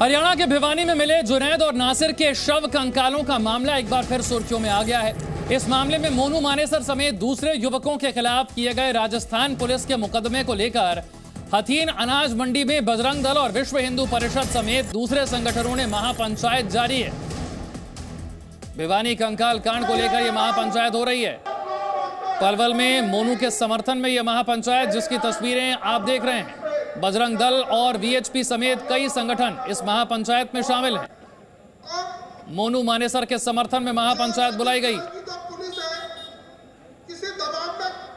हरियाणा के भिवानी में मिले जुनैद और नासिर के शव कंकालों का मामला एक बार फिर सुर्खियों में आ गया है। इस मामले में मोनू मानेसर समेत दूसरे युवकों के खिलाफ किए गए राजस्थान पुलिस के मुकदमे को लेकर हथीन अनाज मंडी में बजरंग दल और विश्व हिंदू परिषद समेत दूसरे संगठनों ने महापंचायत जारी है। भिवानी कंकाल कांड को लेकर यह महापंचायत हो रही है। पलवल में मोनू के समर्थन में यह महापंचायत, जिसकी तस्वीरें आप देख रहे हैं। बजरंग दल और वीएचपी समेत कई संगठन इस महापंचायत में शामिल हैं। मोनू मानेसर के समर्थन में महापंचायत बुलाई गई।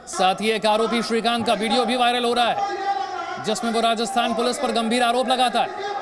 साथ ही एक आरोपी श्रीकांत का वीडियो भी वायरल हो रहा है, जिसमें वो राजस्थान पुलिस पर गंभीर आरोप लगाता है।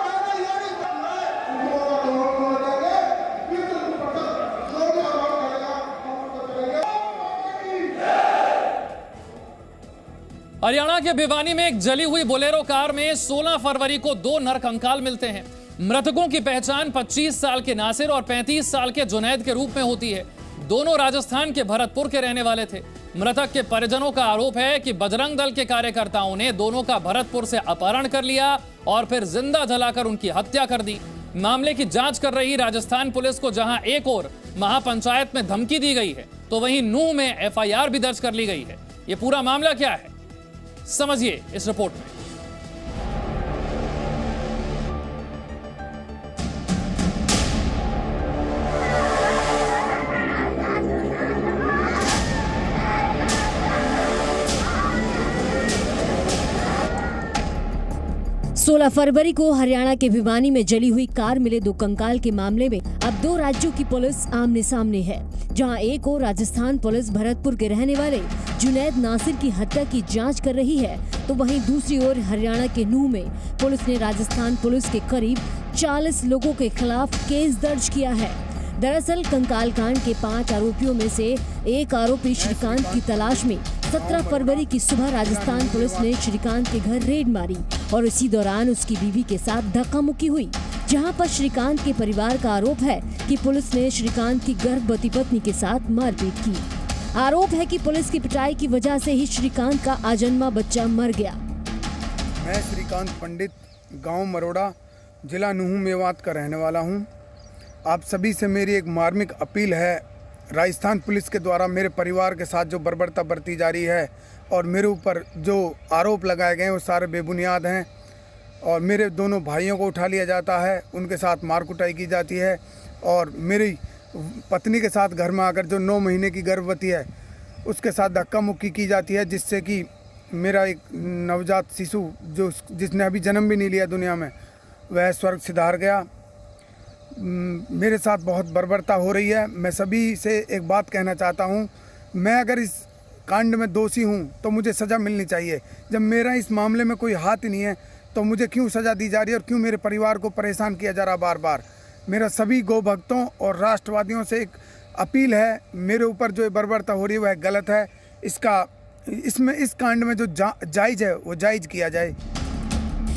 हरियाणा के भिवानी में एक जली हुई बोलेरो कार में 16 फरवरी को 2 नरकंकाल मिलते हैं। मृतकों की पहचान 25 साल के नासिर और 35 साल के जुनैद के रूप में होती है। दोनों राजस्थान के भरतपुर के रहने वाले थे। मृतक के परिजनों का आरोप है कि बजरंग दल के कार्यकर्ताओं ने दोनों का भरतपुर से अपहरण कर लिया और फिर जिंदा जलाकर उनकी हत्या कर दी। मामले की जांच कर रही राजस्थान पुलिस को जहां एक और महापंचायत में धमकी दी गई है, तो वहीं नूंह में एफआईआर भी दर्ज कर ली गई है। ये पूरा मामला क्या है, समझिए इस रिपोर्ट में। 16 फरवरी को हरियाणा के भिवानी में जली हुई कार मिले 2 कंकाल के मामले में अब 2 राज्यों की पुलिस आमने सामने है। जहां एक और राजस्थान पुलिस भरतपुर के रहने वाले जुनैद नासिर की हत्या की जांच कर रही है, तो वहीं दूसरी ओर हरियाणा के नूंह में पुलिस ने राजस्थान पुलिस के करीब 40 लोगों के खिलाफ केस दर्ज किया है। दरअसल कंकाल कांड के 5 आरोपियों में से एक आरोपी श्रीकांत की तलाश में 17 फरवरी की सुबह राजस्थान पुलिस ने श्रीकांत के घर रेड मारी और इसी दौरान उसकी बीवी के साथ धक्का मुक्की हुई, जहां पर श्रीकांत के परिवार का आरोप है कि पुलिस ने श्रीकांत की गर्भवती पत्नी के साथ मारपीट की। आरोप है कि पुलिस की पिटाई की वजह से ही श्रीकांत का अजन्मा बच्चा मर गया। मैं श्रीकांत पंडित, गांव मरोड़ा, जिला नूंह मेवात का रहने वाला हूं। आप सभी से मेरी एक मार्मिक अपील है। राजस्थान पुलिस के द्वारा मेरे परिवार के साथ जो बर्बरता बरती जा रही है और मेरे ऊपर जो आरोप लगाए गए हैं वो सारे बेबुनियाद हैं और मेरे दोनों भाइयों को उठा लिया जाता है, उनके साथ मार कुटाई की जाती है और मेरी पत्नी के साथ घर में आकर जो 9 महीने की गर्भवती है उसके साथ धक्का मुक्की की जाती है, जिससे कि मेरा एक नवजात शिशु जिसने अभी जन्म भी नहीं लिया दुनिया में, वह स्वर्ग सिधार गया। मेरे साथ बहुत बर्बरता हो रही है। मैं सभी से एक बात कहना चाहता हूं, मैं अगर इस कांड में दोषी हूं तो मुझे सज़ा मिलनी चाहिए। जब मेरा इस मामले में कोई हाथ ही नहीं है तो मुझे क्यों सज़ा दी जा रही है और क्यों मेरे परिवार को परेशान किया जा रहा बार बार। मेरा सभी गौ भक्तों और राष्ट्रवादियों से एक अपील है, मेरे ऊपर जो बर्बरता हो रही है वह गलत है। इस कांड में जो जायज़ है वो जायज़ किया जाए।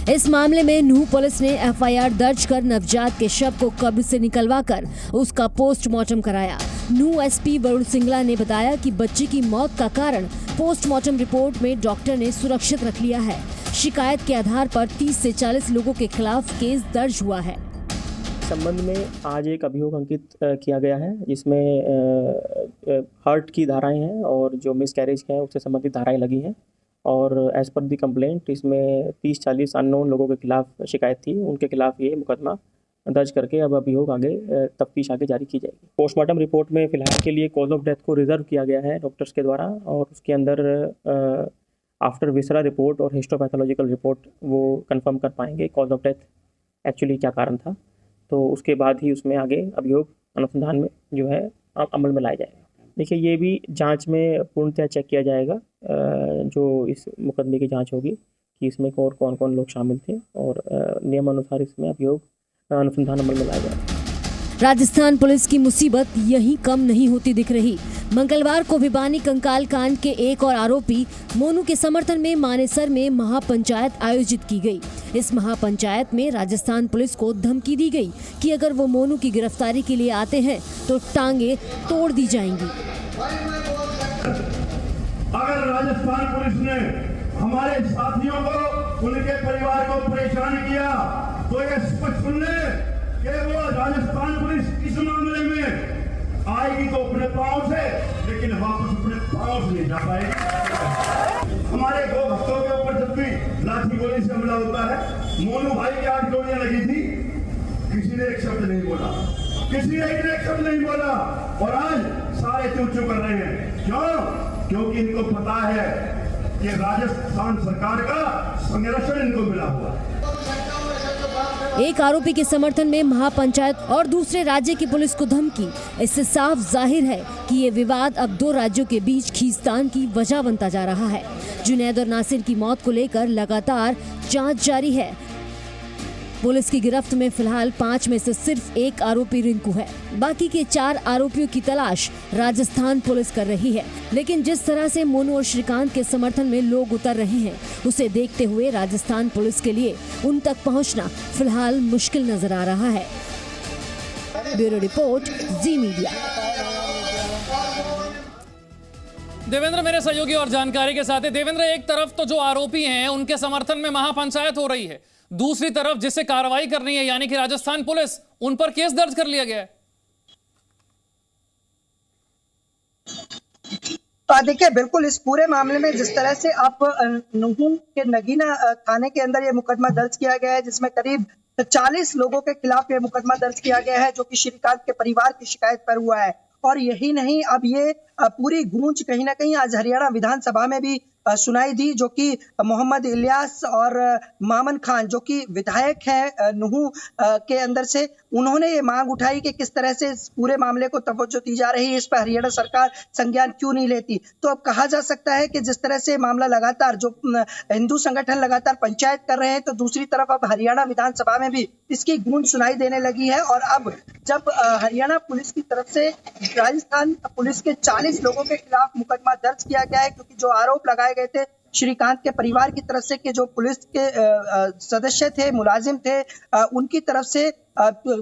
इस मामले में नूंह पुलिस ने एफआईआर दर्ज कर नवजात के शव को कब्र से निकलवाकर उसका पोस्टमार्टम कराया। नूंह एसपी वरुण सिंगला ने बताया कि बच्चे की मौत का कारण पोस्टमार्टम रिपोर्ट में डॉक्टर ने सुरक्षित रख लिया है। शिकायत के आधार पर 30 से 40 लोगों के खिलाफ केस दर्ज हुआ है। संबंध में आज एक अभियोग अंकित किया गया है, जिसमें हर्ट की धाराएं हैं और जो मिसकैरेज के हैं उससे संबंधित धाराएं लगी हैं और एज पर दी कंप्लेंट इसमें 30-40 अननोन लोगों के खिलाफ शिकायत थी। उनके खिलाफ ये मुकदमा दर्ज करके अब अभियोग आगे तफ्तीश आगे जारी की जाएगी। पोस्टमार्टम रिपोर्ट में फिलहाल के लिए कॉज ऑफ डेथ को रिजर्व किया गया है डॉक्टर्स के द्वारा और उसके अंदर आफ्टर विसरा रिपोर्ट और हिस्टोपैथोलॉजिकल रिपोर्ट वो कंफर्म कर पाएंगे कॉज ऑफ डेथ एक्चुअली क्या कारण था, तो उसके बाद ही उसमें आगे अभियोग अनुसंधान में जो है अमल में लाया जाएगा। देखिए, ये भी जांच में पूर्णतः चेक किया जाएगा जो इस मुकदमे की जांच होगी कि इसमें और कौन कौन लोग शामिल थे और नियमानुसार इसमें अभियोग अनुसंधान अमल में लाया जाएगा। राजस्थान पुलिस की मुसीबत यहीं कम नहीं होती दिख रही। मंगलवार को भिवानी कंकाल कांड के एक और आरोपी मोनू के समर्थन में मानेसर में महापंचायत आयोजित की गई। इस महापंचायत में राजस्थान पुलिस को धमकी दी गई कि अगर वो मोनू की गिरफ्तारी के लिए आते हैं तो टांगे तोड़ दी जाएंगी। अगर राजस्थान पुलिस ने हमारे साथियों को, उनके परिवार को परेशान किया तो ये स्पष्ट सुन ले कि वो राजस्थान पुलिस इस मामले में आएगी तो अपने पांव से, लेकिन वापस अपने पांव से नहीं जा पाएगी। हमारे गौ भक्तों के ऊपर जब भी लाठी गोली से हमला होता है, मोनू भाई की 8 गोलियां लगी थी, किसी ने एक शब्द नहीं बोला, किसी एक ने एक शब्द नहीं बोला, और आज सारे चुप चुप कर रहे हैं। क्यों? क्योंकि इनको पता है कि राजस्थान सरकार का संरक्षण इनको मिला हुआ है। एक आरोपी के समर्थन में महापंचायत और दूसरे राज्य की पुलिस को धमकी। इससे साफ जाहिर है कि ये विवाद अब दो राज्यों के बीच खींचतान की वजह बनता जा रहा है। जुनैद और नासिर की मौत को लेकर लगातार जांच जारी है। पुलिस की गिरफ्त में फिलहाल 5 में से सिर्फ एक आरोपी रिंकू है। बाकी के 4 आरोपियों की तलाश राजस्थान पुलिस कर रही है। लेकिन जिस तरह से मोनू और श्रीकांत के समर्थन में लोग उतर रहे हैं, उसे देखते हुए राजस्थान पुलिस के लिए उन तक पहुंचना फिलहाल मुश्किल नजर आ रहा है। ब्यूरो रिपोर्ट, जी मीडिया। देवेंद्र मेरे सहयोगी और जानकारी के साथ है। देवेंद्र, एक तरफ तो जो आरोपी हैं उनके समर्थन में महापंचायत हो रही है, दूसरी तरफ जिसे कार्रवाई करनी है यानी कि राजस्थान पुलिस, उन पर केस दर्ज कर लिया गया है। देखिए, बिल्कुल इस पूरे मामले में जिस तरह से आप नुहू के नगीना थाने के अंदर ये मुकदमा दर्ज किया गया है, जिसमें करीब 40 लोगों के खिलाफ ये मुकदमा दर्ज किया गया है, जो कि श्रीकांत के परिवार की शिकायत पर हुआ है। और यही नहीं, अब ये पूरी गूंज कहीं ना कहीं आज हरियाणा विधानसभा में भी सुनाई दी, जो कि मोहम्मद इलियास और मामन खान, जो कि विधायक हैं नुहू के अंदर से, उन्होंने ये मांग उठाई कि किस तरह से इस पूरे मामले को तवज्जो दी जा रही है, इस पर हरियाणा सरकार संज्ञान क्यों नहीं लेती। तो अब कहा जा सकता है कि जिस तरह से मामला लगातार, जो हिंदू संगठन लगातार पंचायत कर रहे हैं, तो दूसरी तरफ अब हरियाणा विधानसभा में भी इसकी गूंज सुनाई देने लगी है। और अब जब हरियाणा पुलिस की तरफ से राजस्थान पुलिस के 40 लोगों के खिलाफ मुकदमा दर्ज किया गया है, क्योंकि जो आरोप लगाए गए थे श्रीकांत के परिवार की तरफ से कि जो पुलिस के सदस्य थे, मुलाजिम थे, उनकी तरफ से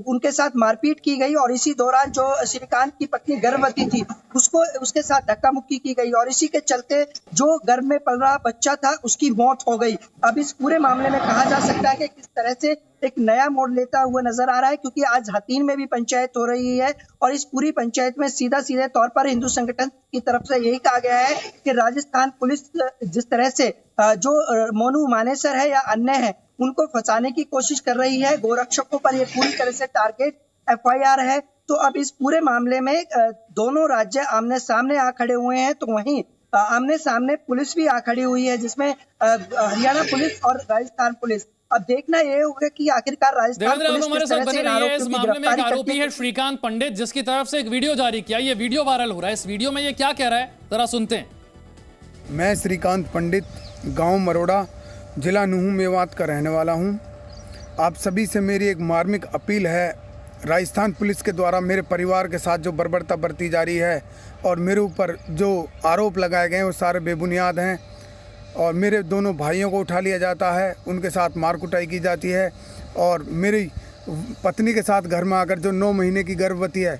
उनके साथ मारपीट की गई, और इसी दौरान जो श्रीकांत की पत्नी गर्भवती थी उसके साथ धक्का मुक्की की गई, और इसी के चलते जो गर्भ में पल रहा बच्चा था उसकी मौत हो गई। अब इस पूरे मामले में कहा जा सकता है कि किस तरह से एक नया मोड़ लेता हुआ नजर आ रहा है, क्योंकि आज हातीन में भी पंचायत हो रही है, और इस पूरी पंचायत में सीधे तौर पर हिंदू संगठन की तरफ से यही कहा गया है कि राजस्थान पुलिस जिस तरह से जो मोनू मानेसर है या अन्य है, उनको फंसाने की कोशिश कर रही है, गोरक्षकों पर ये पूरी तरह से टारगेट FIR है। तो अब इस पूरे मामले में दोनों राज्य आमने सामने आ खड़े हुए हैं, तो वहीं आमने सामने पुलिस भी आ खड़ी हुई है, जिसमें हरियाणा पुलिस और राजस्थान पुलिस। अब देखना ये होगा कि आखिरकार राजस्थान पुलिस हमारे साथ बने रहिए। इस मामले में एक आरोपी है श्रीकांत पंडित, जिसकी तरफ से एक वीडियो जारी किया, ये वीडियो वायरल हो रहा है। इस वीडियो में ये क्या कह रहा है, जरा सुनते हैं। मैं श्रीकांत पंडित, गांव मरोड़ा, जिला नुहू मेवात का रहने वाला हूं। आप सभी से मेरी एक मार्मिक अपील है। राजस्थान पुलिस के द्वारा मेरे परिवार के साथ जो बर्बरता बरती जा रही है और मेरे ऊपर जो आरोप लगाए गए हैं वो सारे बेबुनियाद हैं, और मेरे दोनों भाइयों को उठा लिया जाता है, उनके साथ मार कुटाई की जाती है, और मेरी पत्नी के साथ घर में आकर जो 9 महीने की गर्भवती है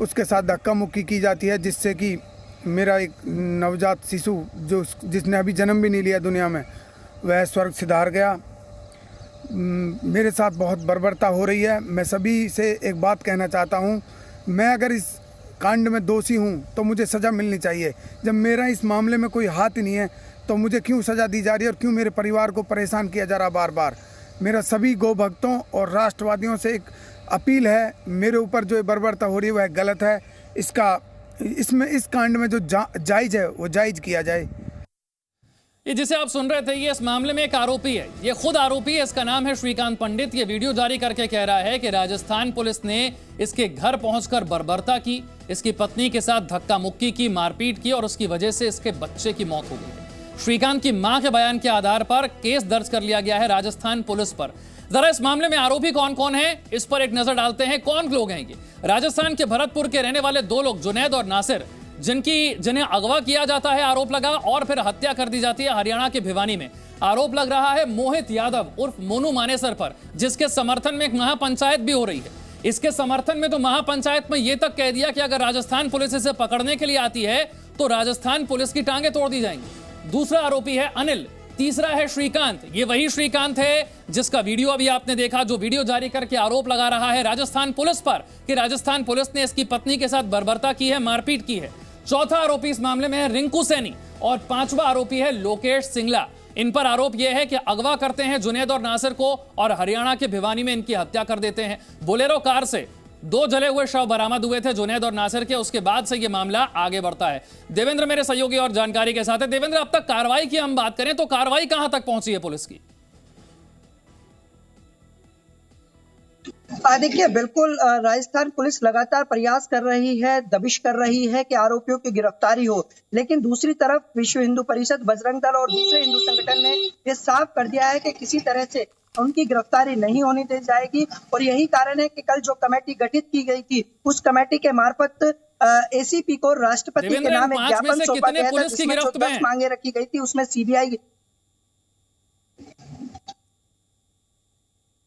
उसके साथ धक्का मुक्की की जाती है, जिससे कि मेरा एक नवजात शिशु जिसने अभी जन्म भी नहीं लिया दुनिया में, वह स्वर्ग सिधार गया। मेरे साथ बहुत बर्बरता हो रही है। मैं सभी से एक बात कहना चाहता हूँ, मैं अगर इस कांड में दोषी हूँ तो मुझे सज़ा मिलनी चाहिए। जब मेरा इस मामले में कोई हाथ ही नहीं है तो मुझे क्यों सज़ा दी जा रही है और क्यों मेरे परिवार को परेशान किया जा रहा बार बार। मेरा सभी गौ भक्तों और राष्ट्रवादियों से एक अपील है, मेरे ऊपर जो बर्बरता हो रही है वह गलत है। इसमें इस कांड में जो जायज़ है वो जायज़ किया जाए। ये जिसे आप सुन रहे थे, ये इस मामले में एक आरोपी है, ये खुद आरोपी है, इसका नाम है श्रीकांत पंडित। ये वीडियो जारी करके कह रहा है कि राजस्थान पुलिस ने इसके घर पहुंचकर बर्बरता की, इसकी पत्नी के साथ धक्का मुक्की की, मारपीट की, और उसकी वजह से इसके बच्चे की मौत हो गई। श्रीकांत की मां के बयान के आधार पर केस दर्ज कर लिया गया है राजस्थान पुलिस पर। जरा इस मामले में आरोपी कौन कौन है, इस पर एक नजर डालते हैं। कौन लोग हैं ये? राजस्थान के भरतपुर के रहने वाले 2 लोग, जुनैद और नासिर, जिन्हें अगवा किया जाता है, आरोप लगा, और फिर हत्या कर दी जाती है हरियाणा के भिवानी में। आरोप लग रहा है मोहित यादव उर्फ मोनू मानेसर पर, जिसके समर्थन में एक महापंचायत भी हो रही है। इसके समर्थन में तो महापंचायत में यह तक कह दिया कि अगर राजस्थान पुलिस इसे पकड़ने के लिए आती है तो राजस्थान पुलिस की टांगें तोड़ दी जाएंगी। दूसरा आरोपी है अनिल, तीसरा है श्रीकांत। ये वही श्रीकांत है जिसका वीडियो अभी आपने देखा, जो वीडियो जारी करके आरोप लगा रहा है राजस्थान पुलिस पर कि राजस्थान पुलिस ने इसकी पत्नी के साथ बर्बरता की है, मारपीट की है। चौथा आरोपी इस मामले में है रिंकू सैनी और पांचवा आरोपी है लोकेश सिंगला। इन पर आरोप यह है कि अगवा करते हैं जुनैद और नासिर को और हरियाणा के भिवानी में इनकी हत्या कर देते हैं। बोलेरो कार से 2 जले हुए शव बरामद हुए थे जुनैद और नासिर के, उसके बाद से यह मामला आगे बढ़ता है। देवेंद्र मेरे सहयोगी और जानकारी के साथ है। देवेंद्र, अब तक कार्रवाई की हम बात करें तो कार्रवाई कहां तक पहुंची है पुलिस की? देखिए, बिल्कुल राजस्थान पुलिस लगातार प्रयास कर रही है, दबिश कर रही है कि आरोपियों की गिरफ्तारी हो, लेकिन दूसरी तरफ विश्व हिंदू परिषद, बजरंग दल और दूसरे हिंदू संगठन ने ये साफ कर दिया है कि किसी तरह से उनकी गिरफ्तारी नहीं होने दी जाएगी। और यही कारण है कि कल जो कमेटी गठित की गई थी, उस कमेटी के मार्फत एसीपी को राष्ट्रपति के नाम एक ज्ञापन सौंपा गया था, जिसमें जो 10 मांगे रखी गई थी, उसमें सीबीआई।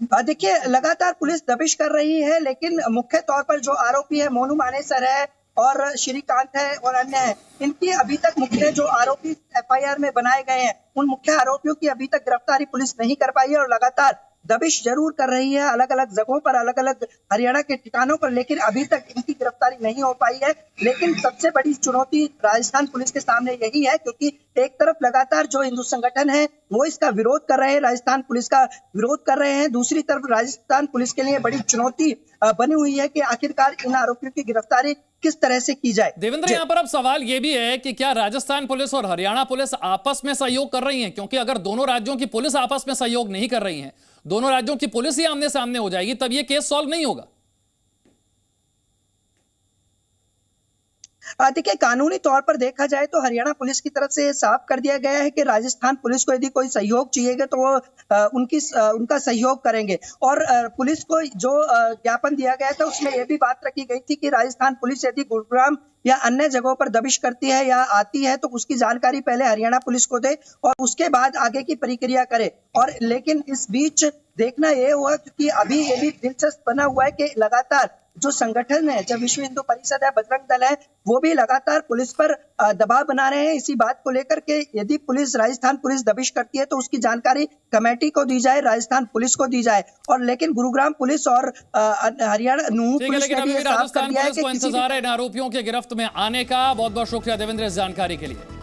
देखिए, लगातार पुलिस दबिश कर रही है, लेकिन मुख्य तौर पर जो आरोपी है मोनू मानेसर है और श्रीकांत है और अन्य है, इनकी अभी तक मुख्य जो आरोपी एफआईआर में बनाए गए हैं, उन मुख्य आरोपियों की अभी तक गिरफ्तारी पुलिस नहीं कर पाई है और लगातार दबिश जरूर कर रही है अलग अलग जगहों पर, अलग अलग हरियाणा के ठिकानों पर, लेकिन अभी तक इनकी गिरफ्तारी नहीं हो पाई है। लेकिन सबसे बड़ी चुनौती राजस्थान पुलिस के सामने यही है, क्योंकि एक तरफ लगातार जो हिंदू संगठन है वो इसका विरोध कर रहे हैं, राजस्थान पुलिस का विरोध कर रहे हैं, दूसरी तरफ राजस्थान पुलिस के लिए बड़ी चुनौती बनी हुई है कि आखिरकार इन आरोपियों की गिरफ्तारी किस तरह से की जाए। देवेंद्र, यहाँ पर अब सवाल ये भी है कि क्या राजस्थान पुलिस और हरियाणा पुलिस आपस में सहयोग कर रही हैं? क्योंकि अगर दोनों राज्यों की पुलिस आपस में सहयोग नहीं कर रही हैं, दोनों राज्यों की पुलिस ही आमने सामने हो जाएगी, तब ये केस सॉल्व नहीं होगा। देखिए, कानूनी तौर पर देखा जाए तो हरियाणा पुलिस की तरफ से साफ कर दिया गया है कि राजस्थान पुलिस को यदि कोई सहयोग चाहिएगा तो वो उनका सहयोग करेंगे। और पुलिस को जो ज्ञापन दिया गया था उसमें यह भी बात रखी गई थी कि राजस्थान पुलिस यदि गुरुग्राम या अन्य जगहों पर दबिश करती है या आती है तो उसकी जानकारी पहले हरियाणा पुलिस को दे और उसके बाद आगे की प्रक्रिया करे। और लेकिन इस बीच देखना यह हुआ, क्योंकि अभी ये भी दिलचस्प बना हुआ है कि लगातार जो संगठन है, जब विश्व हिंदू परिषद है, बजरंग दल है, वो भी लगातार पुलिस पर दबाव बना रहे हैं इसी बात को लेकर के यदि पुलिस, राजस्थान पुलिस दबिश करती है तो उसकी जानकारी कमेटी को दी जाए, राजस्थान पुलिस को दी जाए। और लेकिन गुरुग्राम पुलिस और हरियाणा नूह पुलिस ने भी साफ कर दिया है कि इंतजार है इन आरोपियों के गिरफ्त में आने का। बहुत बहुत शुक्रिया देवेंद्र इस जानकारी के लिए।